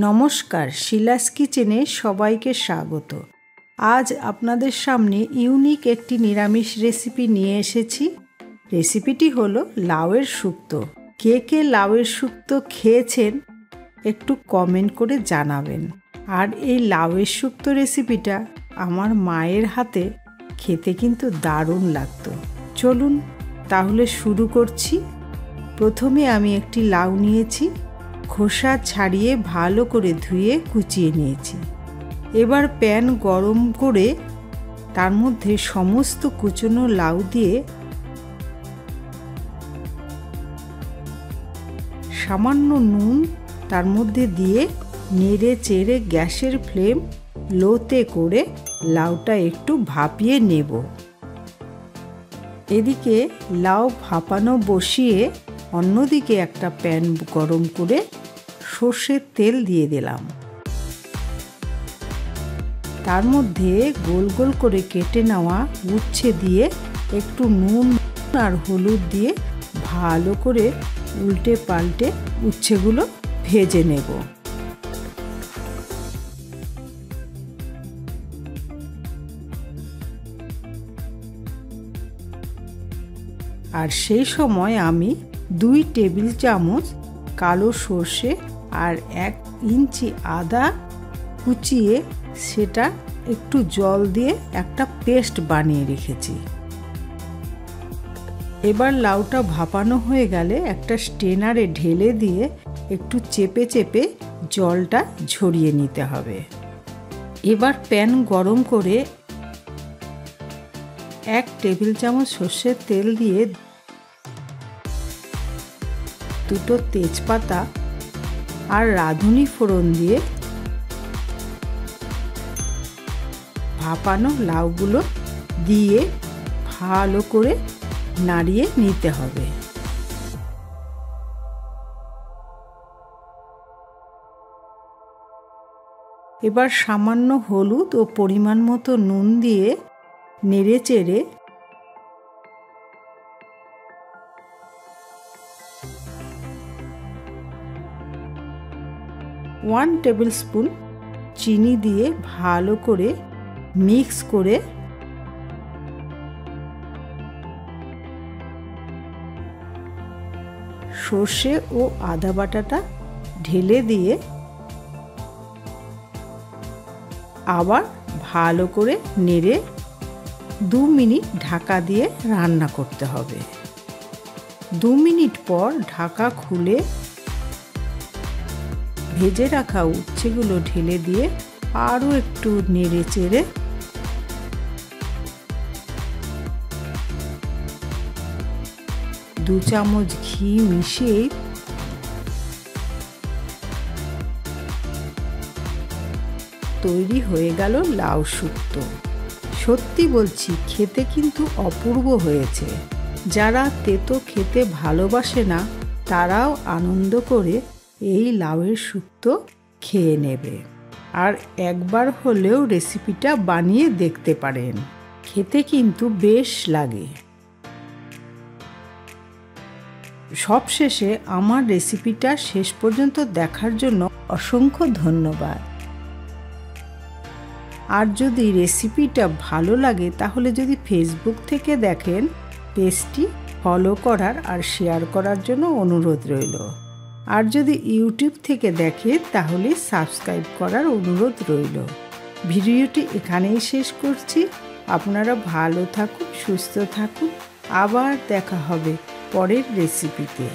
নমস্কার, শিলাস কিচেনে সবাইকে স্বাগত। আজ আপনাদের সামনে ইউনিক একটি নিরামিষ রেসিপি নিয়ে এসেছি। রেসিপিটি হলো লাউয়ের শুক্তো। কে কে লাউয়ের শুক্তো খেয়েছেন একটু কমেন্ট করে জানাবেন। আর এই লাউয়ের শুক্তো রেসিপিটা আমার মায়ের হাতে খেতে কিন্তু দারুণ লাগতো। চলুন তাহলে শুরু করছি। প্রথমে আমি একটি লাউ নিয়েছি, খোসা ছাড়িয়ে ভালো করে ধুয়ে কুচিয়ে নিয়েছি। এবার প্যান গরম করে তার মধ্যে সমস্ত কুচনো লাউ দিয়ে সামান্য নুন তার মধ্যে দিয়ে নেড়ে চেড়ে গ্যাসের ফ্লেম লোতে করে লাউটা একটু ভাপিয়ে নেব। এদিকে লাউ ভাপানো বসিয়ে অন্যদিকে একটা প্যান গরম করে সর্ষের তেল দিয়ে দিলাম। তার মধ্যে গোল গোল করে কেটে নেওয়া উচ্ছে দিয়ে একটু নুন আর হলুদ দিয়ে ভালো করে উল্টে পাল্টে উচ্ছেগুলো ভেজে নেব। আর সেই সময় আমি 2 টেবিল চামচ কালো সর্ষে আর 1 ইঞ্চি আদা কুচিয়ে সেটা একটু জল দিয়ে একটা পেস্ট বানিয়ে রেখেছি। এবার লাউটা ভাপানো হয়ে গেলে একটা স্ট্রেনারে ঢেলে দিয়ে একটু চেপে চেপে জলটা ঝরিয়ে নিতে হবে। এবার প্যান গরম করে 1 টেবিল চামচ সর্ষের তেল দিয়ে 2 তেজপাতা আর রাঁধুনি ফোড়ন দিয়ে ভাপানো লাউগুলো দিয়ে ভালো করে নাড়িয়ে নিতে হবে। এবার সামান্য হলুদ ও পরিমাণ মতো নুন দিয়ে নেড়ে চেড়ে ওয়ান টেবিল স্পুন চিনি দিয়ে ভালো করে মিক্স করে সর্ষে ও আদা বাটাটা ঢেলে দিয়ে আবার ভালো করে নেড়ে 2 মিনিট ঢাকা দিয়ে রান্না করতে হবে। 2 মিনিট পর ঢাকা খুলে ভেজে রাখা উচ্ছেগুলো ঢেলে দিয়ে আরও একটু নেড়ে চেড়ে দু চামচ ঘি মিশিয়ে তৈরি হয়ে গেল লাউ শুক্তো। সত্যি বলছি, খেতে কিন্তু অপূর্ব হয়েছে। যারা তেতো খেতে ভালোবাসে না তারাও আনন্দ করে এই লাউয়ের শুক্তো খেয়ে নেবে। আর একবার হলেও রেসিপিটা বানিয়ে দেখতে পারেন, খেতে কিন্তু বেশ লাগে। সবশেষে আমার রেসিপিটা শেষ পর্যন্ত দেখার জন্য অসংখ্য ধন্যবাদ। আর যদি রেসিপিটা ভালো লাগে তাহলে যদি ফেসবুক থেকে দেখেন, পেজটি ফলো করার আর শেয়ার করার জন্য অনুরোধ রইল। আর যদি ইউটিউব থেকে দেখে তাহলে সাবস্ক্রাইব করার অনুরোধ রইল। ভিডিওটি এখানেই শেষ করছি। আপনারা ভালো থাকুন, সুস্থ থাকুন। আবার দেখা হবে পরের রেসিপিতে।